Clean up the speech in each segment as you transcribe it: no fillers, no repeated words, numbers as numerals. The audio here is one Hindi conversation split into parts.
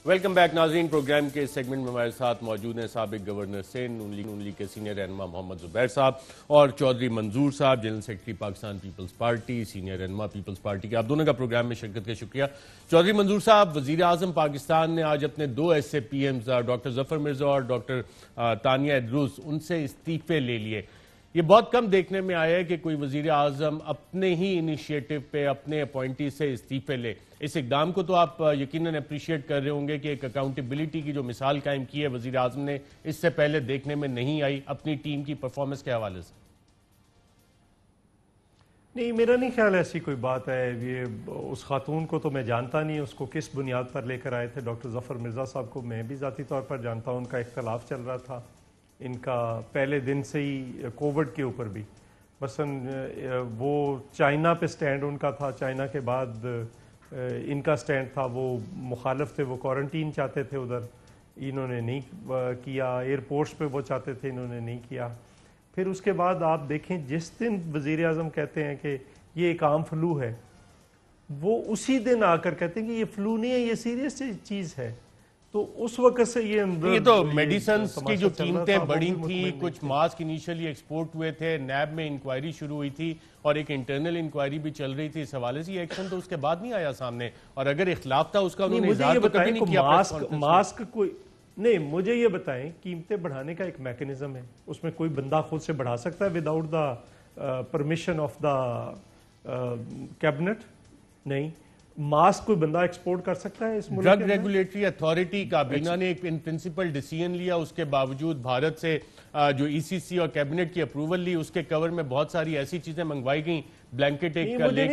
वेलकम बैक नाजरीन। प्रोग्राम के इस सेगमेंट में हमारे साथ मौजूद हैं साबिक गवर्नर सिंध नून लीग के सीनियर रहनुमा मोहम्मद जुबैर साहब और Chaudhry Manzoor sahab, general secretary Pakistan Peoples Party, senior रहनुमा पीपल्स पार्टी के। आप दोनों का प्रोग्राम में शिरकत का शुक्रिया। चौधरी मंजूर साहब, वजीर आजम पाकिस्तान ने आज अपने दो ऐसे पीएम्स डॉक्टर जफर मिर्जा और डॉक्टर तानिया इदरूस उनसे इस्तीफे ले लिए। ये बहुत कम देखने में आया है कि कोई वजीर आजम अपने ही इनिशिएटिव पे अपने अपॉइंटी से इस्तीफे ले। इस इकदाम को तो आप यकीनन अप्रिशिएट कर रहे होंगे कि एक अकाउंटेबिलिटी की जो मिसाल कायम की है वजीर आजम ने, इससे पहले देखने में नहीं आई अपनी टीम की परफॉर्मेंस के हवाले से। नहीं, मेरा नहीं ख्याल ऐसी कोई बात है। ये उस खातून को तो मैं जानता नहीं, उसको किस बुनियाद पर लेकर आए थे। डॉक्टर जफर मिर्ज़ा साहब को मैं भी ज़ाती तौर पर जानता हूँ। उनका इख्तलाफ चल रहा था इनका पहले दिन से ही कोविड के ऊपर भी। मसलन वो चाइना पे स्टैंड उनका था, चाइना के बाद इनका स्टैंड था, वो मुखालिफ थे, वो क्वारंटीन चाहते थे उधर, इन्होंने नहीं किया। एयरपोर्ट्स पे वो चाहते थे, इन्होंने नहीं किया। फिर उसके बाद आप देखें, जिस दिन वज़ीर आज़म कहते हैं कि ये एक आम फ्लू है, वो उसी दिन आकर कहते हैं कि ये फ्लू नहीं है, ये सीरियस चीज़ है। तो उस वक्त से ये तो मेडिसिन की जो कीमतें बढ़ी थी, कुछ मास्क इनिशियली एक्सपोर्ट हुए थे, नैब में इंक्वायरी शुरू हुई थी और एक इंटरनल इंक्वायरी भी चल रही थी इस हवाले से। ये एक्शन तो उसके बाद नहीं आया सामने, और अगर इख्लाफ था उसका उन्होंने इज़हार तो कभी नहीं किया। मास्क कोई नहीं, मुझे ये बताएं, कीमतें बढ़ाने का एक मैकेनिज्म है, उसमें कोई बंदा खुद से बढ़ा सकता है without the permission of the cabinet? नहीं। मास्क कोई बंदा एक्सपोर्ट कर सकता है इस मुल्क ड्रग रेगुलेटरी अथॉरिटी काबीना ने एक इन प्रिंसिपल डिसीजन लिया, उसके बावजूद भारत से जो ईसीसी और कैबिनेट की अप्रूवल ली, उसके कवर में बहुत सारी ऐसी चीजें मंगवाई गई, ब्लैंकेट एक लेके मुझे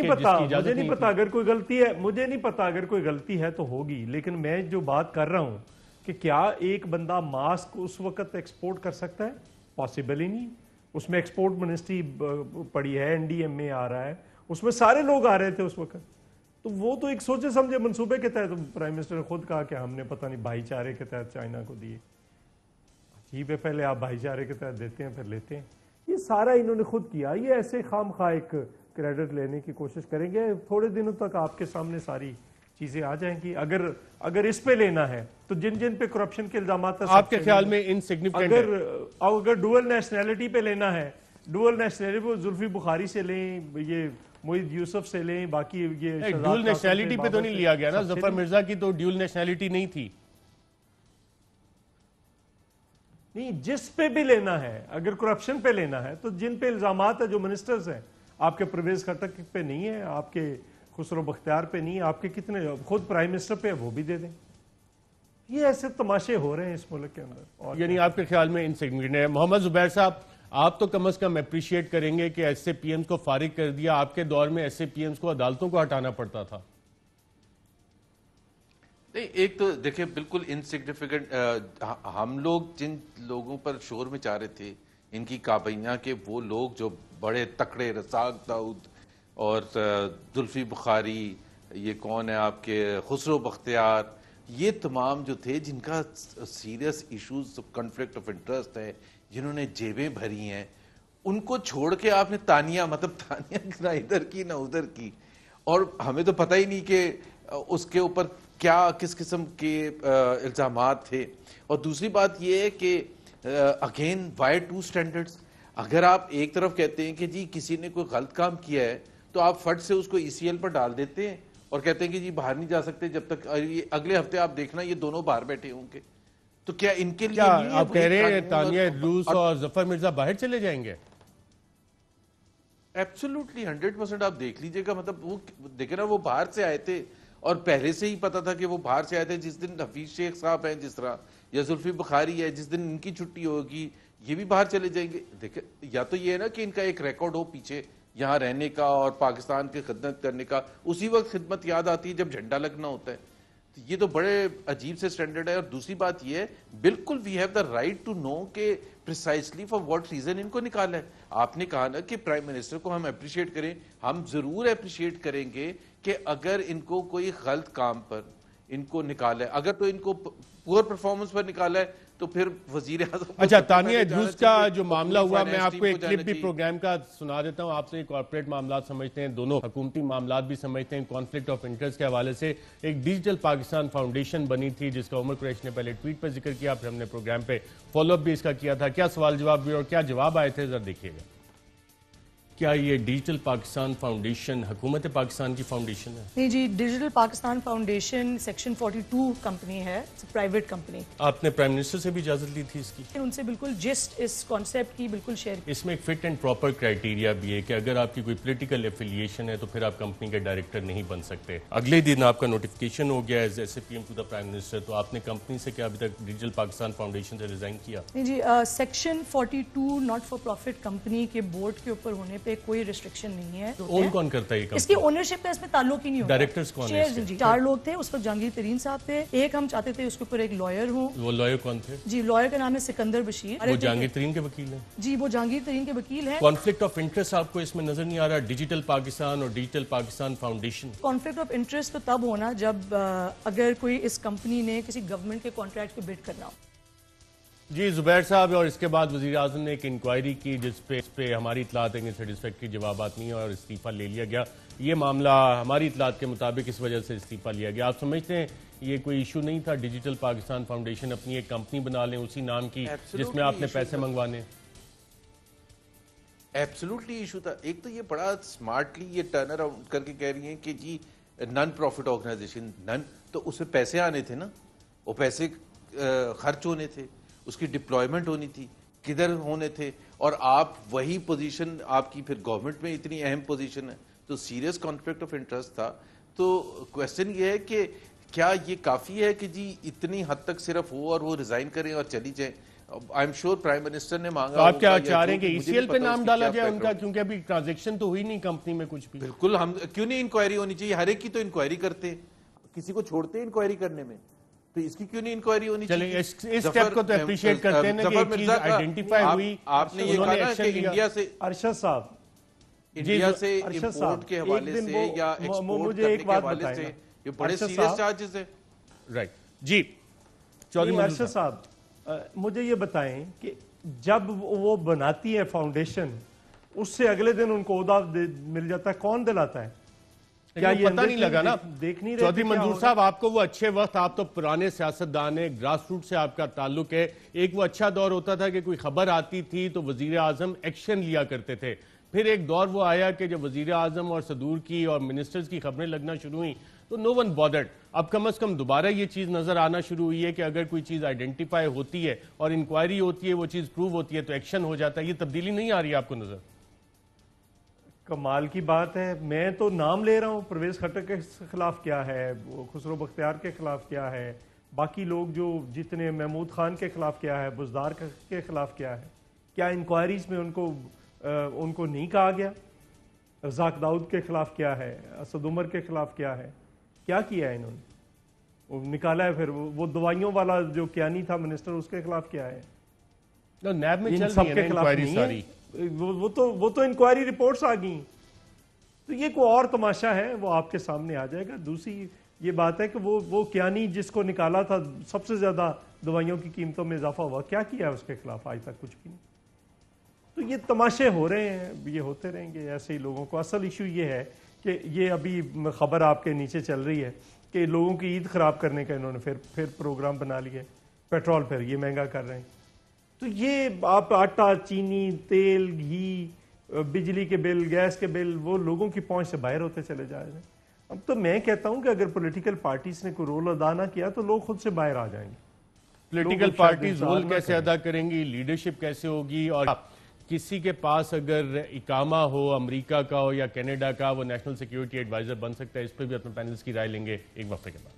नहीं पता अगर कोई गलती है, मुझे नहीं पता अगर कोई गलती है तो होगी। लेकिन मैं जो बात कर रहा हूं कि क्या एक बंदा मास्क उस वक्त एक्सपोर्ट कर सकता है? पॉसिबल ही नहीं। उसमें एक्सपोर्ट मिनिस्ट्री पड़ी है, एनडीएमए आ रहा है, उसमें सारे लोग आ रहे थे उस वक्त। तो वो तो एक सोचे समझे मंसूबे के तहत, प्राइम मिनिस्टर ने खुद कहा कि हमने पता नहीं भाईचारे के तहत चाइना को दिए। अजीब है, पहले आप भाईचारे के तहत देते हैं फिर लेते हैं। ये सारा इन्होंने खुद किया। ये ऐसे खामखा एक क्रेडिट लेने की कोशिश करेंगे। थोड़े दिनों तक आपके सामने सारी चीजें आ जाएंगी। अगर इस पे लेना है तो जिन जिन पे करप्शन के इल्जाम आपके ख्याल में इनसिग्निफिकेंट, अगर डुअल नेशनैलिटी पे लेना है, डुअल नेशनैलिटी पे जुल्फी बुखारी से लें, ये मोहित यूसुफ से लें, बाकी ये ड्यूल नेशनैलिटी पे तो नहीं लिया गया ना? जफर मिर्जा की तो ड्यूल नेशनैलिटी नहीं थी। नहीं, जिस पे भी लेना है, अगर करप्शन पे लेना है तो जिन पे इल्जामात है, जो मिनिस्टर्स हैं, आपके परवेज खट्टक पे नहीं है, आपके खुसरो बख्तियार पे नहीं है, आपके कितने खुद प्राइम मिनिस्टर पे है, वो भी दे दें। ये ऐसे तमाशे हो रहे हैं इस मुल्क के अंदर। और यानी आपके ख्याल में इनसिग्निफिकेंट है। मोहम्मद जुबैर साहब, आप तो कम अज कम अप्रिशिएट करेंगे कि ऐसे पीएम्स को फारिग कर दिया। आपके दौर में ऐसे पीएम्स को अदालतों को हटाना पड़ता था। नहीं, एक तो देखिए बिल्कुल इनसिग्निफिकेंट, हम लोग जिन लोगों पर शोर में चाह रहे थे इनकी काबैया के, वो लोग जो बड़े तकड़े, रसाक दाऊद और जुल्फी बुखारी, ये कौन है आपके खुसरो बख्तियार, ये तमाम जो थे जिनका serious issues conflict of interest है, जिन्होंने जेबें भरी हैं, उनको छोड़ के आपने तानिया, मतलब तानिया ना इधर की ना उधर की, और हमें तो पता ही नहीं कि उसके ऊपर क्या किस किस्म के इल्जामात थे। और दूसरी बात यह है कि अगेन वाई टू स्टैंडर्ड्स। अगर आप एक तरफ कहते हैं कि जी किसी ने कोई गलत काम किया है तो आप फट से उसको ईसीएल पर डाल देते हैं और कहते हैं कि जी बाहर नहीं जा सकते जब तक अगले हफ्ते आप देखना ये दोनों बाहर बैठे होंगे। तो क्या इनके लिए आप कह रहे हैं तानिया इदरूस और जफर मिर्जा बाहर चले जाएंगे? एब्सोल्युटली 100% आप देख लीजिएगा। मतलब वो देखे ना, वो बाहर से आए थे और पहले से ही पता था कि वो बाहर से आए थे। जिस दिन हफीज शेख साहब हैं जिस तरह, या जुल्फी बुखारी है, जिस दिन इनकी छुट्टी होगी ये भी बाहर चले जाएंगे। देखे, या तो ये है ना कि इनका एक रिकॉर्ड हो पीछे यहाँ रहने का और पाकिस्तान की खिदमत करने का। उसी वक्त खिदमत याद आती है जब झंडा लगना होता है। तो ये तो बड़े अजीब से स्टैंडर्ड है। और दूसरी बात ये है, बिल्कुल we have the right to know के प्रिसाइसली फॉर व्हाट रीजन इनको निकाला है। आपने कहा ना कि प्राइम मिनिस्टर को हम अप्रिशिएट करें, हम जरूर अप्रिशिएट करेंगे कि अगर इनको कोई गलत काम पर इनको निकाला है। अगर तो इनको पुअर परफॉर्मेंस पर निकाला है तो फिर वजीर आज़म को अच्छा, सबसे तानिया पहले जाना इद्रूस का चाहिए, जो मामला अपनी हुआ, मैं फाइनेंस आपको टीम एक को क्लिप जाना भी चाहिए। प्रोग्राम का सुना देता हूं। आपसे कॉर्पोरेट मामला समझते हैं, दोनों हुकूमती मामला भी समझते हैं। कॉन्फ्लिक्ट ऑफ इंटरेस्ट के हवाले से एक डिजिटल पाकिस्तान फाउंडेशन बनी थी जिसका उमर कुरैशी ने पहले ट्वीट पर जिक्र किया, फिर हमने प्रोग्राम पे फॉलोअप भी इसका किया था। क्या सवाल जवाब भी और क्या जवाब आए थे, जरा देखिएगा। क्या ये डिजिटल पाकिस्तान फाउंडेशन हुकूमत पाकिस्तान की फाउंडेशन है? नहीं जी, digital Pakistan foundation section 42 company है, प्राइवेट कंपनी। आपने प्राइम मिनिस्टर से भी इजाजत ली थी इसकी? उनसे बिल्कुल जिस्ट इस कॉन्सेप्ट की बिल्कुल शेयर की। इसमें एक फिट एंड प्रॉपर क्राइटेरिया भी है कि अगर आपकी कोई पॉलिटिकल एफिलिएशन है तो फिर आप कंपनी के डायरेक्टर नहीं बन सकते। अगले दिन आपका नोटिफिकेशन हो गया as SAPM to the prime minister, तो आपने कंपनी से क्या अभी तक डिजिटल पाकिस्तान फाउंडेशन से रिजाइन किया? नहीं जी, section 42 not for profit company के बोर्ड के ऊपर होने पे कोई रिस्ट्रिक्शन नहीं है। ओन कौन करता है ये इसकी कंपनी? ओनरशिप का इसमें ताल्लुक ही नहीं होता। डायरेक्टर्स कौन है शेयर्स इसके? जी 4 लोग थे, उस वक्त जहांगीर तरीन साहब थे। एक हम चाहते थे उसके ऊपर एक लॉयर हो। वो लॉयर कौन थे? जी, लॉयर का नाम है सिकंदर बशीर। वो जहांगीर तरीन के वकील हैं? जी, वो जहांगीर तरीन के वकील हैं। कॉन्फ्लिक्ट ऑफ इंटरेस्ट आपको इसमें नजर नहीं आ रहा? डिजिटल पाकिस्तान और digital Pakistan foundation, conflict of interest तो तब होना जब अगर कोई इस कंपनी ने किसी गवर्नमेंट के कॉन्ट्रैक्ट पे बिड करना हो। जी जुबैर साहब, और इसके बाद वज़ीर आज़म ने एक इंक्वायरी की जिस पे हमारी इतलात है कि सेटिस्फैक्ट्री जवाब नहीं है और इस्तीफा ले लिया गया। ये मामला हमारी इतलात के मुताबिक इस वजह से इस्तीफा लिया गया। आप समझते हैं ये कोई इशू नहीं था? डिजिटल पाकिस्तान फाउंडेशन अपनी एक कंपनी बना लें उसी नाम की जिसमें आपने पैसे मंगवाने। एब्सोल्युटली इशू था। एक तो ये बड़ा स्मार्टली ये टर्न अराउंड करके कह रही हैं कि जी नॉन प्रॉफिट ऑर्गेनाइजेशन, नन तो उसमें पैसे आने थे ना, वो पैसे खर्च होने थे, उसकी डिप्लॉयमेंट होनी थी, किधर होने थे, और आप वही पोजीशन आपकी फिर गवर्नमेंट में इतनी अहम पोजीशन है, तो सीरियस कॉन्फ्लिक्ट ऑफ इंटरेस्ट था। तो क्वेश्चन ये है कि क्या ये काफ़ी है कि जी इतनी हद तक सिर्फ हो और वो रिजाइन करें और चली जाए? I am sure prime minister ने मांगा। तो आप क्या होगा, चाह रहे हैं कि मुझे नहीं ECL पे पता नाम उसकी डाला क्या जाए उनका, background। क्योंकि अभी ट्रांजैक्शन तो हुई नहीं कंपनी में कुछ भी? बिल्कुल, हम क्यों नहीं इंक्वायरी होनी चाहिए? हर एक की तो इंक्वायरी करते हैं, किसी को छोड़ते हैं इंक्वायरी करने में, तो इसकी क्यों नहीं इंक्वायरी होनी चलिए चाहिए? इस स्टेप को तो अप्रिशिएट करते हैं ना कि एक चीज आइडेंटिफाई हुई, आपने ये कहा ना कि इंडिया से अरशद साहब, इंडिया से अरशद इंपोर्ट साहब, के एक हवाले दिन से वो- या मुझे एक्सपोर्ट एक करने के बात हवाले बताएं से ना। ये बड़े अरशद सीरियस साहब, चार्जेस है। राइट जी। चौधरी नहीं, मंजूर अरशद साहब, मुझे ये बताएं कि जब वो बनाती है फाउंडेशन, उससे अगले दिन उनको ओहदा मिल जाता है, कौन दिलाता है? क्या ये पता नहीं लगा ना? देख नहीं रहे? चौधरी मंजूर साहब, आपको वो अच्छे वक्त, आप तो पुराने सियासतदान है, ग्रास रूट से आपका ताल्लुक है। एक वो अच्छा दौर होता था कि कोई खबर आती थी तो वजीर आजम एक्शन लिया करते थे। फिर एक दौर वो आया कि जब वजीर आजम और सदूर की और मिनिस्टर्स की खबरें लगना शुरू हुई तो नो वन बॉदर्ड। अब कम से कम दोबारा ये चीज नजर आना शुरू हुई है कि अगर कोई चीज आइडेंटिफाई होती है और इंक्वायरी होती है, वो चीज प्रूव होती है तो एक्शन हो जाता है। ये तब्दीली नहीं आ रही है आपको नजर? कमाल की बात है। मैं तो नाम ले रहा हूँ, परवेज खट्टर के खिलाफ क्या है, खुसरो बख्तियार के खिलाफ क्या है, बाकी लोग जो जितने, महमूद खान के खिलाफ क्या है, बुजदार के खिलाफ क्या है। क्या इंक्वायरीज में उनको नहीं कहा गया? रज़ाक दाऊद के खिलाफ क्या है, असद उमर के खिलाफ क्या है, क्या किया है इन्होंने? वो निकाला है। फिर वो दवाइयों वाला जो कियानी था मिनिस्टर, उसके खिलाफ क्या है? नैब में इन चल सब रही है के ना खिलाफ इंक्वायरी नहीं सारी। है। वो तो इंक्वायरी रिपोर्ट्स आ गई। तो ये कोई और तमाशा है, वो आपके सामने आ जाएगा। दूसरी ये बात है कि वो कियानी जिसको निकाला था, सबसे ज्यादा दवाइयों की कीमतों में इजाफा हुआ, क्या किया उसके खिलाफ? आज तक कुछ भी नहीं। तो ये तमाशे हो रहे हैं, ये होते रहेंगे ऐसे ही लोगों को। असल इशू ये है कि ये अभी खबर आपके नीचे चल रही है कि लोगों की ईद खराब करने का इन्होंने फिर प्रोग्राम बना लिए, पेट्रोल फिर ये महंगा कर रहे हैं। तो ये आप आटा, चीनी, तेल, घी, बिजली के बिल, गैस के बिल, वो लोगों की पहुंच से बाहर होते चले जा रहे हैं। अब तो मैं कहता हूं कि अगर पॉलिटिकल पार्टीज ने कोई रोल अदा ना किया तो लोग खुद से बाहर आ जाएंगे। पॉलिटिकल पार्टीज रोल कैसे अदा करेंगी, लीडरशिप कैसे होगी, और किसी के पास अगर इकामा हो अमेरिका का हो या कनाडा का, वो नेशनल सिक्योरिटी एडवाइजर बन सकता है? इस पर भी अपने पैनल्स की राय लेंगे एक वक्फे के बाद।